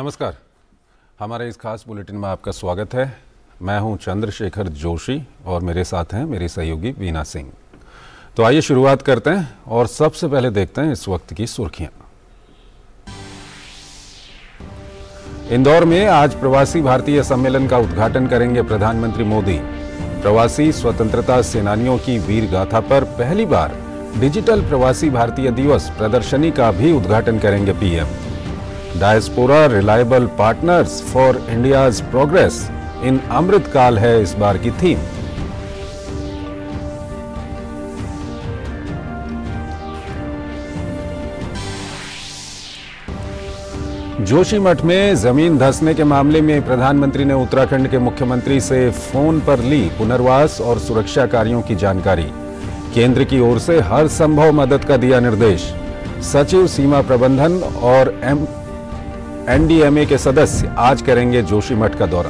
नमस्कार। हमारे इस खास बुलेटिन में आपका स्वागत है। मैं हूं चंद्रशेखर जोशी और मेरे साथ हैं मेरी सहयोगी वीना सिंह। तो आइए शुरुआत करते हैं और सबसे पहले देखते हैं इस वक्त की सुर्खियां। इंदौर में आज प्रवासी भारतीय सम्मेलन का उद्घाटन करेंगे प्रधानमंत्री मोदी। प्रवासी स्वतंत्रता सेनानियों की वीर गाथा पर पहली बार डिजिटल प्रवासी भारतीय दिवस प्रदर्शनी का भी उद्घाटन करेंगे PM. Diaspora reliable partners for India's progress in Amrit Kaal है इस बार की थीम। जोशीमठ में जमीन धंसने के मामले में प्रधानमंत्री ने उत्तराखंड के मुख्यमंत्री से फोन पर ली पुनर्वास और सुरक्षा कार्यों की जानकारी। केंद्र की ओर से हर संभव मदद का दिया निर्देश। सचिव सीमा प्रबंधन और एनडीएमए के सदस्य आज करेंगे जोशीमठ का दौरा।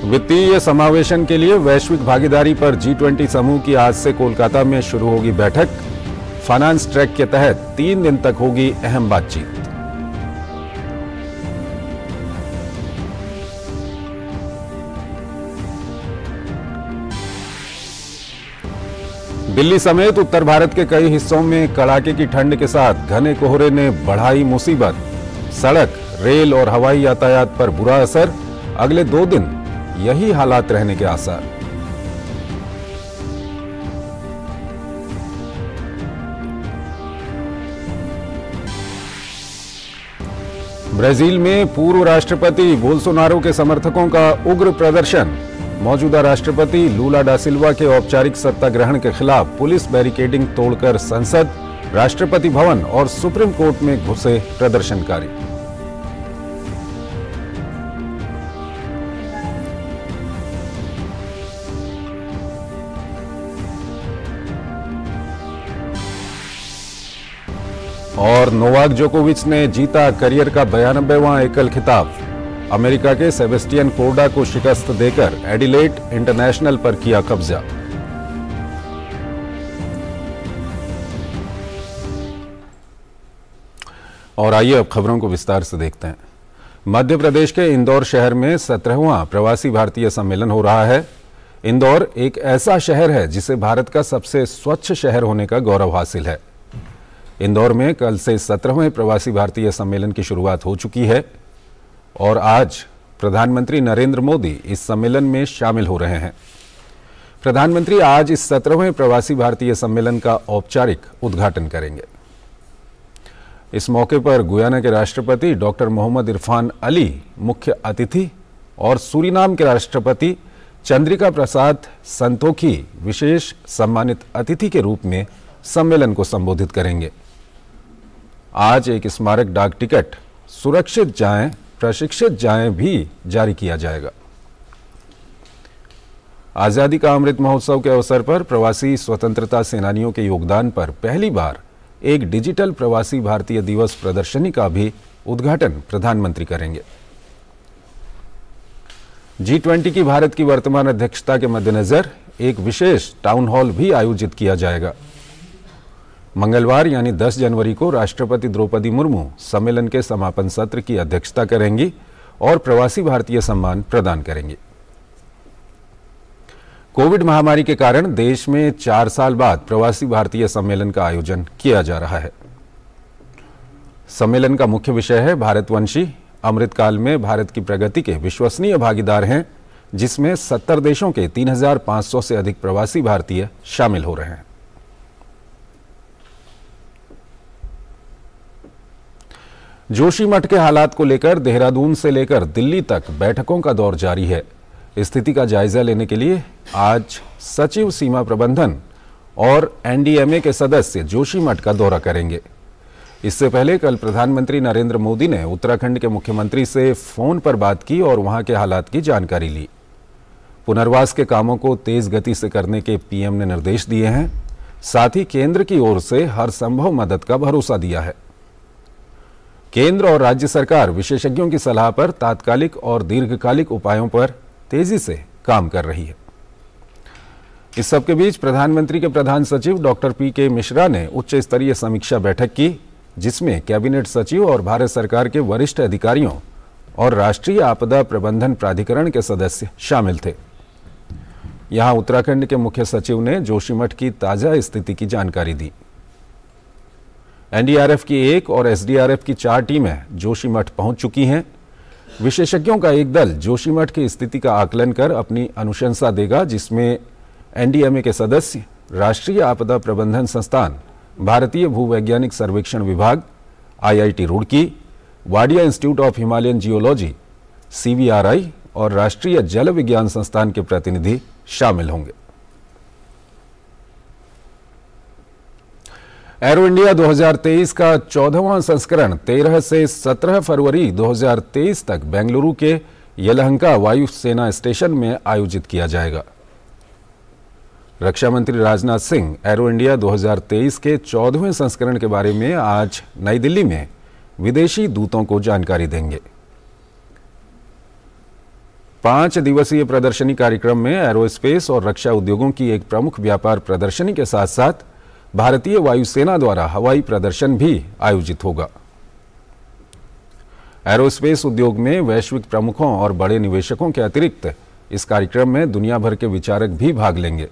वित्तीय समावेशन के लिए वैश्विक भागीदारी पर G20 समूह की आज से कोलकाता में शुरू होगी बैठक। फाइनेंस ट्रैक के तहत 3 दिन तक होगी अहम बातचीत। दिल्ली समेत उत्तर भारत के कई हिस्सों में कड़ाके की ठंड के साथ घने कोहरे ने बढ़ाई मुसीबत। सड़क, रेल और हवाई यातायात पर बुरा असर। अगले 2 दिन यही हालात रहने के आसार। ब्राजील में पूर्व राष्ट्रपति बोल्सोनारो के समर्थकों का उग्र प्रदर्शन। मौजूदा राष्ट्रपति लूला डा सिल्वा के औपचारिक सत्ता ग्रहण के खिलाफ पुलिस बैरिकेडिंग तोड़कर संसद, राष्ट्रपति भवन और सुप्रीम कोर्ट में घुसे प्रदर्शनकारी। और नोवाक जोकोविच ने जीता करियर का 92वां एकल खिताब। अमेरिका के सेबेस्टियन कोर्डा को शिकस्त देकर एडिलेड इंटरनेशनल पर किया कब्जा। और आइए अब खबरों को विस्तार से देखते हैं। मध्य प्रदेश के इंदौर शहर में 17वां प्रवासी भारतीय सम्मेलन हो रहा है। इंदौर एक ऐसा शहर है जिसे भारत का सबसे स्वच्छ शहर होने का गौरव हासिल है। इंदौर में कल से 17वें प्रवासी भारतीय सम्मेलन की शुरुआत हो चुकी है और आज प्रधानमंत्री नरेंद्र मोदी इस सम्मेलन में शामिल हो रहे हैं। प्रधानमंत्री आज इस 17वें प्रवासी भारतीय सम्मेलन का औपचारिक उद्घाटन करेंगे। इस मौके पर गुयाना के राष्ट्रपति डॉक्टर मोहम्मद इरफान अली मुख्य अतिथि और सूरीनाम के राष्ट्रपति चंद्रिका प्रसाद संतोखी विशेष सम्मानित अतिथि के रूप में सम्मेलन को संबोधित करेंगे। आज एक स्मारक डाक टिकट सुरक्षित जाएं प्रशिक्षित जाएं भी जारी किया जाएगा। आजादी का अमृत महोत्सव के अवसर पर प्रवासी स्वतंत्रता सेनानियों के योगदान पर पहली बार एक डिजिटल प्रवासी भारतीय दिवस प्रदर्शनी का भी उद्घाटन प्रधानमंत्री करेंगे। G20 की भारत की वर्तमान अध्यक्षता के मद्देनजर एक विशेष टाउन हॉल भी आयोजित किया जाएगा। मंगलवार यानी 10 जनवरी को राष्ट्रपति द्रौपदी मुर्मू सम्मेलन के समापन सत्र की अध्यक्षता करेंगी और प्रवासी भारतीय सम्मान प्रदान करेंगी। कोविड महामारी के कारण देश में 4 साल बाद प्रवासी भारतीय सम्मेलन का आयोजन किया जा रहा है। सम्मेलन का मुख्य विषय है भारतवंशी अमृतकाल में भारत की प्रगति के विश्वसनीय भागीदार हैं, जिसमें 70 देशों के 3,500 से अधिक प्रवासी भारतीय शामिल हो रहे हैं। जोशीमठ के हालात को लेकर देहरादून से लेकर दिल्ली तक बैठकों का दौर जारी है। स्थिति का जायजा लेने के लिए आज सचिव सीमा प्रबंधन और एनडीएमए के सदस्य जोशीमठ का दौरा करेंगे। इससे पहले कल प्रधानमंत्री नरेंद्र मोदी ने उत्तराखंड के मुख्यमंत्री से फोन पर बात की और वहां के हालात की जानकारी ली। पुनर्वास के कामों को तेज गति से करने के पीएम ने निर्देश दिए हैं। साथ ही केंद्र की ओर से हर संभव मदद का भरोसा दिया है। केंद्र और राज्य सरकार विशेषज्ञों की सलाह पर तात्कालिक और दीर्घकालिक उपायों पर तेजी से काम कर रही है। इस सबके बीच प्रधानमंत्री के प्रधान सचिव डॉक्टर पी.के. मिश्रा ने उच्च स्तरीय समीक्षा बैठक की, जिसमें कैबिनेट सचिव और भारत सरकार के वरिष्ठ अधिकारियों और राष्ट्रीय आपदा प्रबंधन प्राधिकरण के सदस्य शामिल थे। यहां उत्तराखंड के मुख्य सचिव ने जोशीमठ की ताजा स्थिति की जानकारी दी। एनडीआरएफ की 1 और एसडीआरएफ की 4 टीमें जोशीमठ पहुंच चुकी हैं। विशेषज्ञों का एक दल जोशीमठ की स्थिति का आकलन कर अपनी अनुशंसा देगा, जिसमें एनडीएमए के सदस्य, राष्ट्रीय आपदा प्रबंधन संस्थान, भारतीय भूवैज्ञानिक सर्वेक्षण विभाग, IIT Roorkee, Wadia institute of Himalayan geology, CVRI और राष्ट्रीय जल विज्ञान संस्थान के प्रतिनिधि शामिल होंगे। एरो इंडिया 2023 का 14वां संस्करण 13 से 17 फरवरी 2023 तक बेंगलुरु के यलहंका वायुसेना स्टेशन में आयोजित किया जाएगा। रक्षा मंत्री राजनाथ सिंह एरो इंडिया 2023 के 14वें संस्करण के बारे में आज नई दिल्ली में विदेशी दूतों को जानकारी देंगे। 5 दिवसीय प्रदर्शनी कार्यक्रम में एरोस्पेस और रक्षा उद्योगों की एक प्रमुख व्यापार प्रदर्शनी के साथ साथ भारतीय वायुसेना द्वारा हवाई प्रदर्शन भी आयोजित होगा। एरोस्पेस उद्योग में वैश्विक प्रमुखों और बड़े निवेशकों के अतिरिक्त इस कार्यक्रम में दुनिया भर के विचारक भी भाग लेंगे।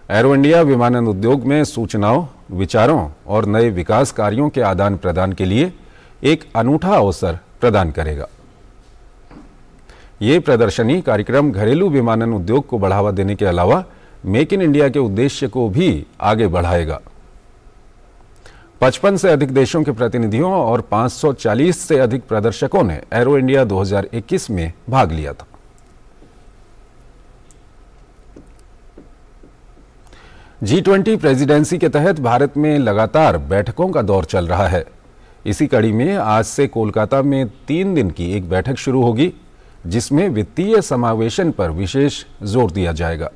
एरो इंडिया विमानन उद्योग में सूचनाओं, विचारों और नए विकास कार्यों के आदान प्रदान के लिए एक अनूठा अवसर प्रदान करेगा। ये प्रदर्शनी कार्यक्रम घरेलू विमानन उद्योग को बढ़ावा देने के अलावा मेक इन इंडिया के उद्देश्य को भी आगे बढ़ाएगा। 55 से अधिक देशों के प्रतिनिधियों और 540 से अधिक प्रदर्शकों ने एरो इंडिया 2021 में भाग लिया था। G20 प्रेसिडेंसी के तहत भारत में लगातार बैठकों का दौर चल रहा है। इसी कड़ी में आज से कोलकाता में 3 दिन की एक बैठक शुरू होगी, जिसमें वित्तीय समावेशन पर विशेष जोर दिया जाएगा।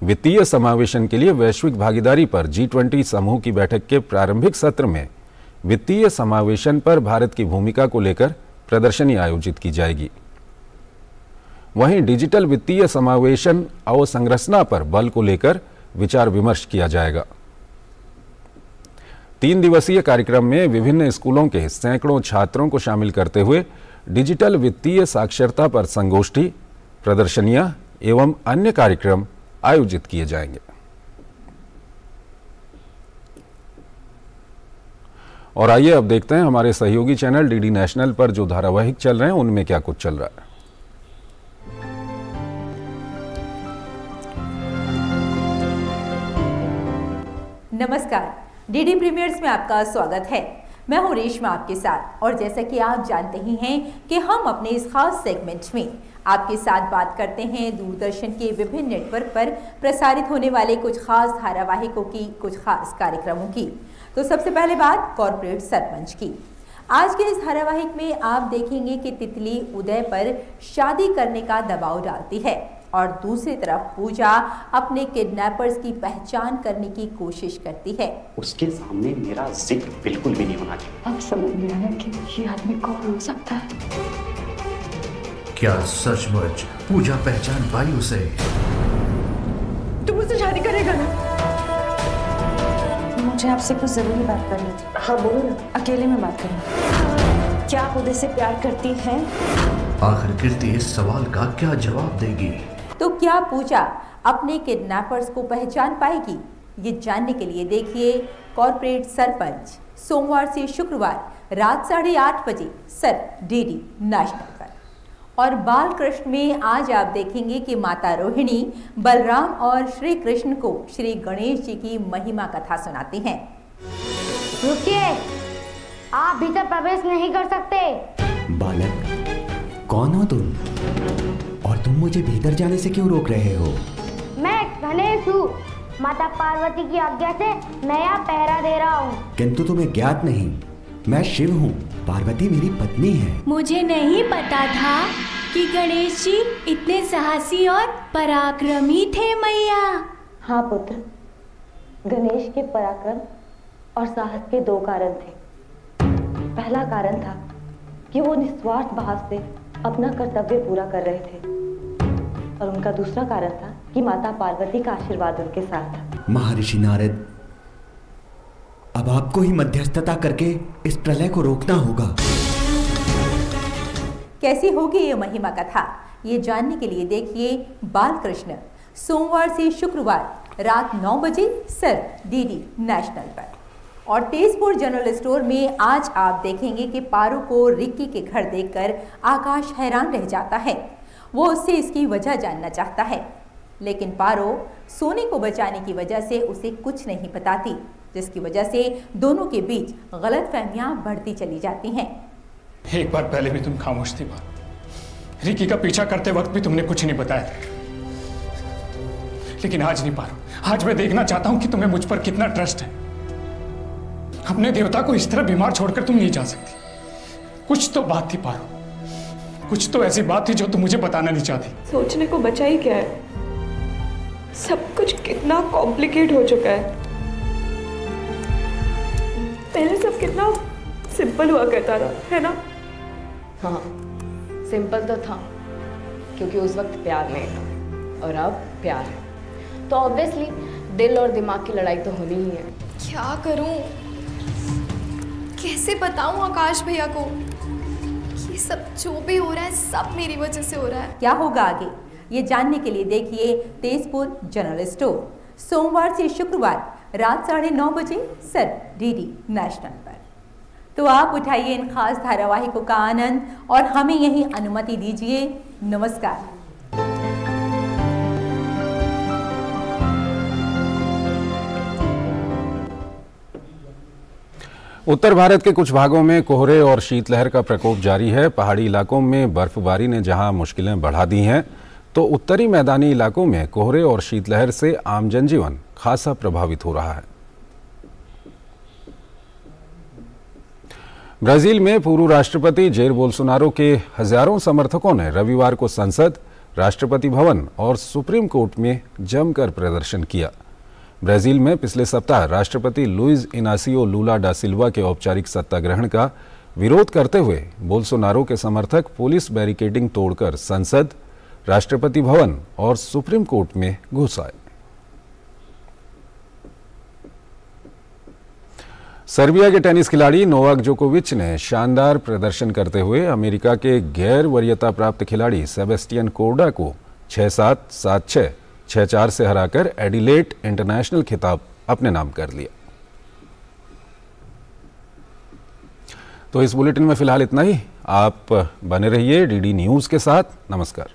वित्तीय समावेशन के लिए वैश्विक भागीदारी पर G20 समूह की बैठक के प्रारंभिक सत्र में वित्तीय समावेशन पर भारत की भूमिका को लेकर प्रदर्शनी आयोजित की जाएगी। वहीं डिजिटल वित्तीय समावेशन अवसंरचना पर बल को लेकर विचार विमर्श किया जाएगा। 3 दिवसीय कार्यक्रम में विभिन्न स्कूलों के सैकड़ों छात्रों को शामिल करते हुए डिजिटल वित्तीय साक्षरता पर संगोष्ठी, प्रदर्शनियां एवं अन्य कार्यक्रम आयोजित किए जाएंगे। और आइए अब देखते हैं हमारे सहयोगी चैनल डीडी नेशनल पर जो धारावाहिक चल रहे हैं उनमें क्या कुछ चल रहा है। नमस्कार, डीडी प्रीमियर्स में आपका स्वागत है। मैं हूं रेशमा आपके साथ, और जैसा कि आप जानते ही हैं कि हम अपने इस खास सेगमेंट में आपके साथ बात करते हैं दूरदर्शन के विभिन्न नेटवर्क पर प्रसारित होने वाले कुछ खास धारावाहिकों की, कुछ खास कार्यक्रमों की। तो सबसे पहले बात कॉर्पोरेट सरपंच की। आज के इस धारावाहिक में आप देखेंगे कि तितली उदय पर शादी करने का दबाव डालती है और दूसरी तरफ पूजा अपने किडनैपर्स की पहचान करने की कोशिश करती है। उसके सामने मेरा जिक्र बिल्कुल भी नहीं होना चाहिए। अब समझ में आया कि ये आदमी कौन हो सकता है। क्या सचमुच पूजा पहचान पाई उसे? तू मुझसे शादी करेगा ना? मुझे आपसे कुछ जरूरी बात करनी थी। हाँ बोलो ना। अकेले में बात करनी। क्या आप उदय से प्यार करती हैं? आखिर कीर्ति इस सवाल का क्या जवाब देगी? तो क्या पूजा अपने किडनैपर्स को पहचान पाएगी? ये जानने के लिए देखिए कॉर्पोरेट सरपंच, सोमवार से शुक्रवार रात 8:30 बजे सिर्फ डीडी नेशनल पर। और बाल कृष्ण में आज आप देखेंगे कि माता रोहिणी बलराम और श्री कृष्ण को श्री गणेश जी की महिमा कथा सुनाती हैं। रुकिए, आप भीतर प्रवेश नहीं कर सकते। बालक, कौन हो तुम? और तुम मुझे भीतर जाने से क्यों रोक रहे हो? मैं गणेश हूँ। माता पार्वती की आज्ञा से मैं यहाँ पहरा दे रहा हूँ। किंतु तुम्हें ज्ञात नहीं, मैं शिव हूँ। पार्वती मेरी पत्नी है। मुझे नहीं पता था कि गणेश जी इतने साहसी और पराक्रमी थे मैया। हाँ पुत्र, गणेश के पराक्रम और साहस के 2 कारण थे। पहला कारण था कि वो निस्वार्थ भाव से अपना कर्तव्य पूरा कर रहे थे, और उनका दूसरा कारण था कि माता पार्वती का आशीर्वाद उनके साथ था। महर्षि नारद, अब आपको ही मध्यस्थता करके इस प्रलय को रोकना होगा। कैसी होगी ये महिमा कथा, ये जानने के लिए देखिए बालकृष्ण, सोमवार से शुक्रवार रात 9 बजे सिर्फ डीडी नेशनल पर। और तेजपुर जनरल स्टोर में आज आप देखेंगे कि पारो को रिक्की के घर देखकर आकाश हैरान रह जाता है। वो उससे इसकी वजह जानना चाहता है, लेकिन पारो सोने को बचाने की वजह से उसे कुछ नहीं बताती, जिसकी वजह से दोनों के बीच गलतफहमियां बढ़ती चली जाती हैं। एक बार पहले भी तुम खामोश थी पारो। रिक्की का पीछा करते वक्त भी तुमने कुछ नहीं बताया था, लेकिन आज नहीं पारो, आज मैं देखना चाहता हूं कि तुम्हें मुझ पर कितना ट्रस्ट है। अपने देवता को इस तरह बीमार छोड़कर तुम नहीं जा सकती। कुछ तो बात थी पारो, कुछ तो ऐसी बात थी जो तुम मुझे बताना नहीं चाहती। सोचने को बचा ही क्या है, सब कुछ कितना कॉम्प्लिकेट हो चुका है। पहले सब कितना सिंपल हुआ करता था, है ना? हाँ, सिंपल तो था क्योंकि उस वक्त प्यार नहीं था, और अब प्यार है तो ऑब्वियसली दिल और दिमाग की लड़ाई तो होनी ही है। क्या करूं, कैसे बताऊं आकाश भैया को ये सब जो भी हो रहा है सब मेरी वजह से हो रहा है। क्या होगा आगे, ये जानने के लिए देखिए तेजपुर जनरल स्टोर, सोमवार से शुक्रवार रात 9:30 बजे सिर्फ डीडी नेशनल पर। तो आप उठाइए इन खास धारावाहिकों का आनंद और हमें यही अनुमति दीजिए। नमस्कार। उत्तर भारत के कुछ भागों में कोहरे और शीतलहर का प्रकोप जारी है। पहाड़ी इलाकों में बर्फबारी ने जहां मुश्किलें बढ़ा दी हैं, तो उत्तरी मैदानी इलाकों में कोहरे और शीतलहर से आम जनजीवन खासा प्रभावित हो रहा है। ब्राजील में पूर्व राष्ट्रपति जेर बोल्सोनारो के हजारों समर्थकों ने रविवार को संसद, राष्ट्रपति भवन और सुप्रीम कोर्ट में जमकर प्रदर्शन किया। ब्राजील में पिछले सप्ताह राष्ट्रपति लुइज इनासियो लूला डा सिल्वा के औपचारिक सत्ता ग्रहण का विरोध करते हुए बोल्सोनारो के समर्थक पुलिस बैरिकेडिंग तोड़कर संसद, राष्ट्रपति भवन और सुप्रीम कोर्ट में घुस आए। सर्बिया के टेनिस खिलाड़ी नोवाक जोकोविच ने शानदार प्रदर्शन करते हुए अमेरिका के गैर वरीयता प्राप्त खिलाड़ी सेबेस्टियन कोर्डा को 6-7, 7-6, 6-4 से हराकर एडिलेड इंटरनेशनल खिताब अपने नाम कर लिया। तो इस बुलेटिन में फिलहाल इतना ही। आप बने रहिए डीडी न्यूज़ के साथ। नमस्कार।